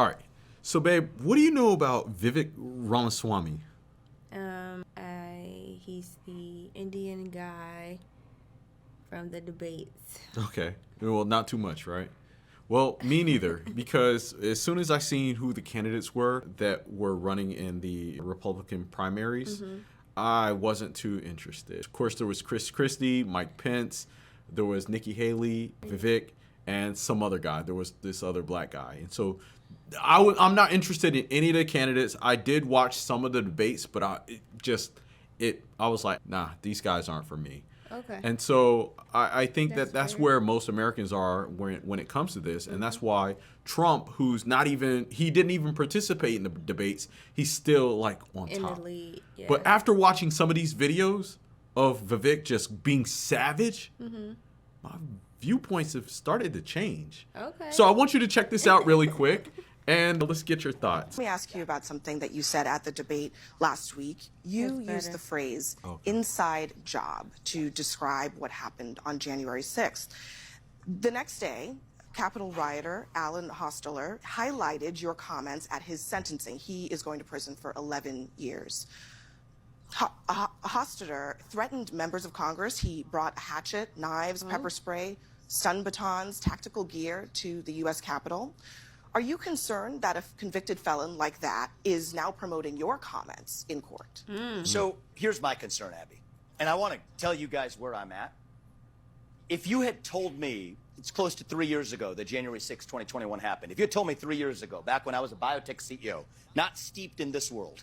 All right. So, babe, what do you know about Vivek Ramaswamy? He's the Indian guy from the debates. Okay. Well, not too much, right? Well, me neither, because as soon as I seen who the candidates were that were running in the Republican primaries, I wasn't too interested. Of course, there was Chris Christie, Mike Pence, there was Nikki Haley, Vivek, and some other guy. There was this other black guy. And so I'm not interested in any of the candidates. I did watch some of the debates, but I was like, nah, these guys aren't for me. Okay. And so I think that's fair. where most Americans are when it comes to this. And that's why Trump, he didn't even participate in the debates, he's still like on In top. the lead, yeah. But after watching some of these videos of Vivek just being savage, my viewpoints have started to change. Okay. So I want you to check this out really quick. And let's get your thoughts. Let me ask you about something that you said at the debate last week. You used the phrase inside job to describe what happened on January 6th. The next day, Capitol rioter Alan Hostetter highlighted your comments at his sentencing. He is going to prison for 11 years. Hostetter threatened members of Congress. He brought a hatchet, knives, pepper spray, stun batons, tactical gear to the U.S. Capitol. Are you concerned that a convicted felon like that is now promoting your comments in court? So here's my concern, Abby. And I want to tell you guys where I'm at. If you had told me, it's close to 3 years ago that January 6, 2021 happened. If you had told me 3 years ago, back when I was a biotech CEO, not steeped in this world,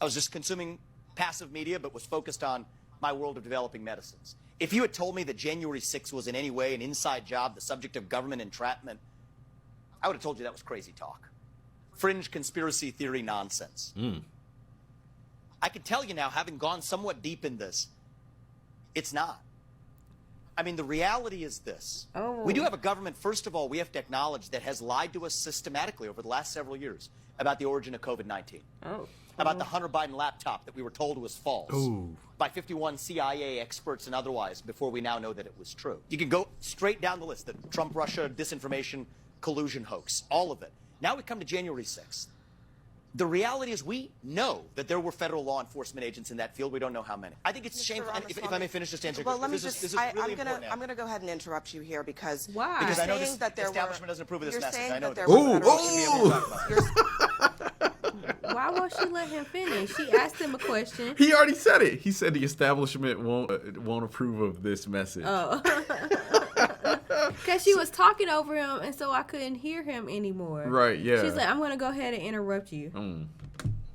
I was just consuming passive media, but was focused on my world of developing medicines. If you had told me that January 6 was in any way an inside job, the subject of government entrapment, I would have told you that was crazy talk. Fringe conspiracy theory nonsense. I can tell you now, having gone somewhat deep in this, it's not. I mean, the reality is this. We do have a government, first of all, we have to acknowledge, that has lied to us systematically over the last several years about the origin of COVID-19. About the Hunter Biden laptop that we were told was false by 51 CIA experts and otherwise before we now know that it was true. You can go straight down the list, the Trump-Russia disinformation collusion hoax, all of it. Now we come to January 6th. The reality is we know that there were federal law enforcement agents in that field. We don't know how many. I think it's shameful. And if I may finish just answering. Well, let me I'm going to go ahead and interrupt you here because Why? Because I know saying this that there establishment doesn't approve of this you're message. saying I know that that. there were Why won't she let him finish? She asked him a question. He already said it. He said the establishment won't approve of this message. Because she was talking over him, and so I couldn't hear him anymore. Right, yeah. She's like, I'm going to go ahead and interrupt you.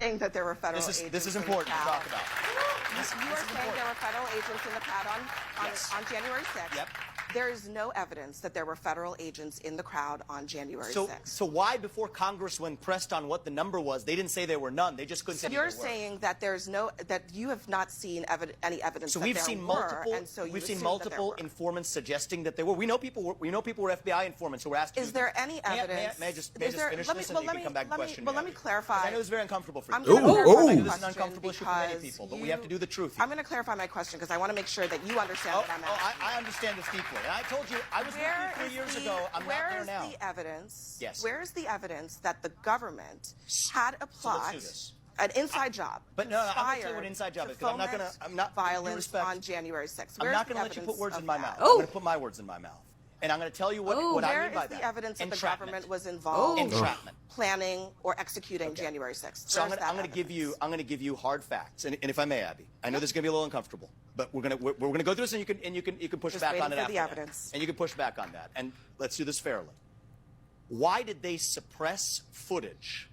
saying that there were federal agents. This is important to talk about. You are saying there were federal agents in the crowd on January 6th. Yep. There is no evidence that there were federal agents in the crowd on January 6th. So why, before Congress, when pressed on what the number was, they didn't say there were none? They just couldn't say there were. You're saying that that you have not seen any evidence so that we've there seen were, multiple. and so We've assume seen that multiple there were. informants suggesting that there were. We know people were FBI informants who were asked. Is there any evidence? May I just finish this, and you can come back and question me? Let me clarify. I know it's very uncomfortable for you. I'm going to clarify my This is an question uncomfortable issue for many people, but we have to do the truth here. I'm going to clarify my question because I want to make sure that you understand what I'm asking. I understand this deeply. And I told you, I was with you 3 years ago. I'm not there now. Where is the evidence? Yes. Where is the evidence that the government had a So plot, let's do this. an inside job, But no, I'm going to tell you conspired what an inside job to is, because I'm not going to, foment violence on January 6th? I'm Where's not the going to let you put evidence words of in my that? mouth. I'm going to put my words in my mouth. And I'm going to tell you what I Where mean by is that. the evidence that the Entrapment. government was involved in Entrapment. planning or executing January 6th? So I'm Where's going that to give you hard facts, and if I may, Abby, I know this is going to be a little uncomfortable, but we're going to go through this, and you can push Just back waiting on it for after the that. evidence. And you can push back on that, and let's do this fairly. Why did they suppress footage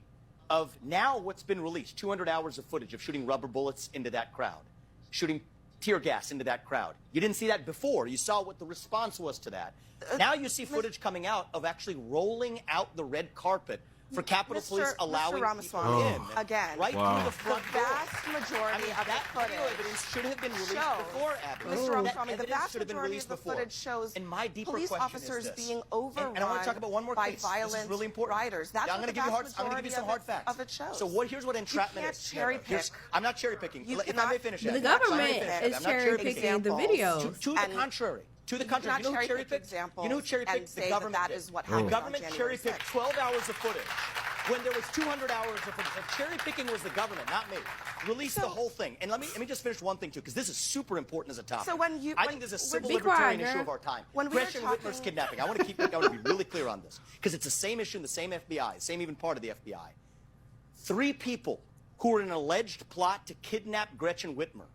of now what's been released? 200 hours of footage of shooting rubber bullets into that crowd, shooting tear gas into that crowd. You didn't see that before. You saw what the response was to that. Now you see footage coming out of actually rolling out the red carpet for Capitol Police allowing Mr. Ramaswamy, people in. again, Right through the front the door. vast majority of that the footage video evidence should have been released shows, before, Abby. Mr. Ramaswamy, That the evidence vast should have been majority released of the before. footage shows And my deeper police question officers is this. being overrun And I want to talk about one more by case. violent This is really important. rioters. That's I'm what going the to vast I'm going to give you some hard facts. of it shows. So here's what entrapment can't is. cherry pick. I'm not cherry picking. You If I cannot- may finish, The Abby. government I'm not is cherry picking the videos. To the contrary. To the contrary. You You know who cherry picked? examples You know who cherry and picked? The say government that did. is what The happened on government January cherry picked 6th. 12 hours of footage when there was 200 hours of cherry picking was the government, not me. Release the whole thing. And let me just finish one thing too, because this is super important as a topic. So I think this is a civil Be libertarian quiet, issue girl. of our time. When we were Gretchen talking- Whitmer's kidnapping. I want to be really clear on this, because it's the same issue in the same FBI, same even part of the FBI. 3 people who were in an alleged plot to kidnap Gretchen Whitmer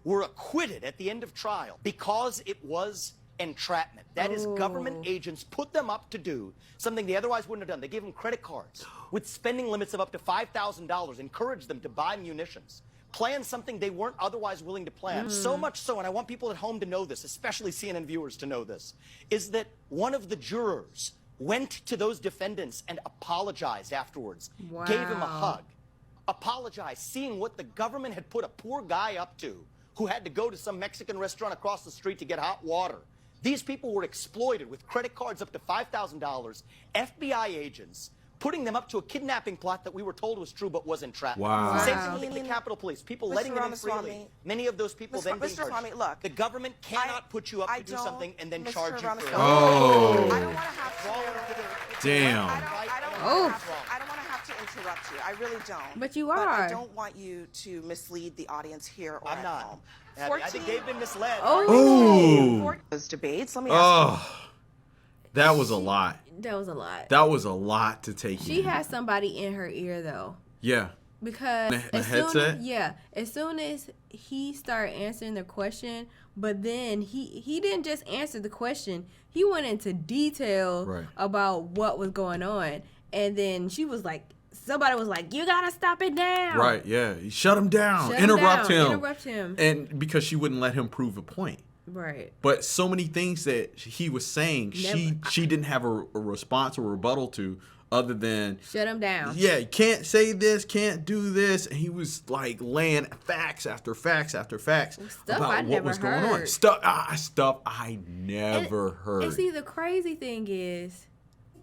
were acquitted at the end of trial because it was entrapment. That is, government agents put them up to do something they otherwise wouldn't have done. They gave them credit cards with spending limits of up to $5,000, encouraged them to buy munitions, plan something they weren't otherwise willing to plan. So much so, and I want people at home to know this, especially CNN viewers to know this, is that one of the jurors went to those defendants and apologized afterwards, gave him a hug, apologized, seeing what the government had put a poor guy up to who had to go to some Mexican restaurant across the street to get hot water. These people were exploited with credit cards up to $5,000, FBI agents putting them up to a kidnapping plot that we were told was true but was entrapment. Wow. Same thing with the Capitol Police, people Mr. letting them in Ramaswamy, freely. Many of those people then being Mr. charged. Ramaswamy, look, the government cannot put you up to do don't- something and then Mr. charge you for it. Ramaswamy, Oh. I don't want to have to. Damn. I don't Oh. want to have to interrupt you. I really don't. But you I are. don't want you to mislead the audience here or I'm at not. home. Abby, I think they've been misled. Oh. Those debates. Let me ask you. Oh. That was a lot. That was a lot. That was a lot to take She in. has somebody in her ear though, Yeah. because The as soon headset? as soon as he started answering the question, but then he didn't just answer the question. He went into detail Right. about what was going on, and then she was like, somebody was like, "You gotta stop it now." Right, yeah. Shut him down. Shut him Interrupt down. him. Interrupt him. And because she wouldn't let him prove a point. Right. But so many things that he was saying, she didn't have a response or rebuttal to, other than, Shut him down. yeah, you can't say this, can't do this. And he was like laying facts after facts after facts Stuff about I what never was going on. heard. Stuff I never heard. And see, the crazy thing is,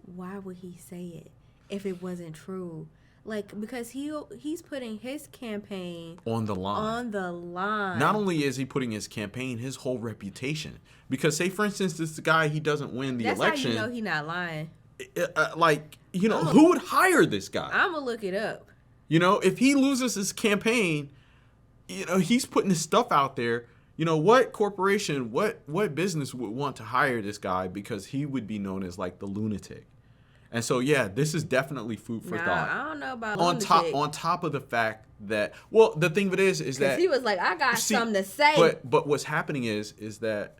why would he say it if it wasn't true? Like, because he's putting his campaign on the line. on the line. Not only is he putting his campaign, his whole reputation. Because say, for instance, this guy, he doesn't win the That's election. how you know he's not lying. Who would hire this guy? I'm gonna look it up. If he loses his campaign, he's putting his stuff out there. What corporation, what business would want to hire this guy, because he would be known as like the lunatic. And so, yeah, this is definitely food for thought. I don't know about On top of the fact that, well, the thing of it is that he was like, I got something to say. But what's happening is that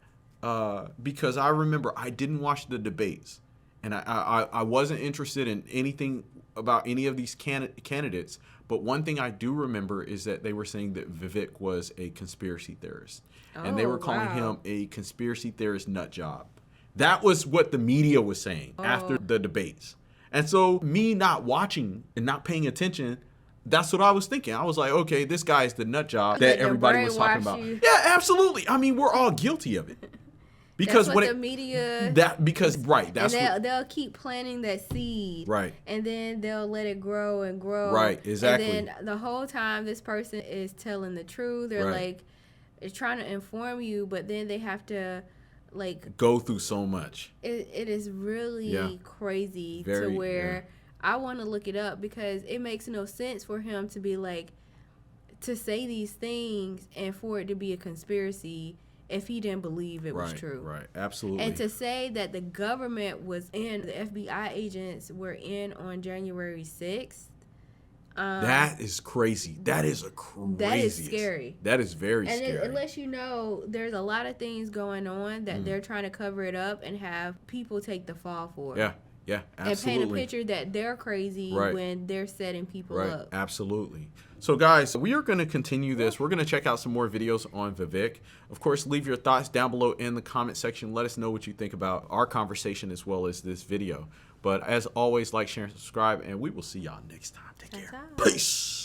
because I remember I didn't watch the debates, and I wasn't interested in anything about any of these candidates. But one thing I do remember is that they were saying that Vivek was a conspiracy theorist, and they were calling him a conspiracy theorist nut job. That was what the media was saying after the debates. And so me not watching and not paying attention, that's what I was thinking. I was like, okay, this guy is the nut job that everybody was talking about. You. Yeah, absolutely. I mean, we're all guilty of it. Because that's what the media... That's and they'll keep planting that seed. Right. And then they'll let it grow and grow. Right, exactly. And then the whole time this person is telling the truth. They're like, it's trying to inform you, but then they have to... like go through so much. It is really crazy Very, to where I want to look it up, because it makes no sense for him to be like, to say these things and for it to be a conspiracy if he didn't believe it was true. Right, absolutely. And to say that the government was in, the FBI agents were in on January 6th. That is crazy. That is a crazy. That is scary. That is very scary. And it lets you know there's a lot of things going on that they're trying to cover it up and have people take the fall for. Yeah, absolutely. And paint a picture that they're crazy when they're setting people up. Absolutely. So guys, we are going to continue this. We're going to check out some more videos on Vivek. Of course, leave your thoughts down below in the comment section. Let us know what you think about our conversation as well as this video. But as always, like, share, and subscribe, and we will see y'all next time. Take care. Peace.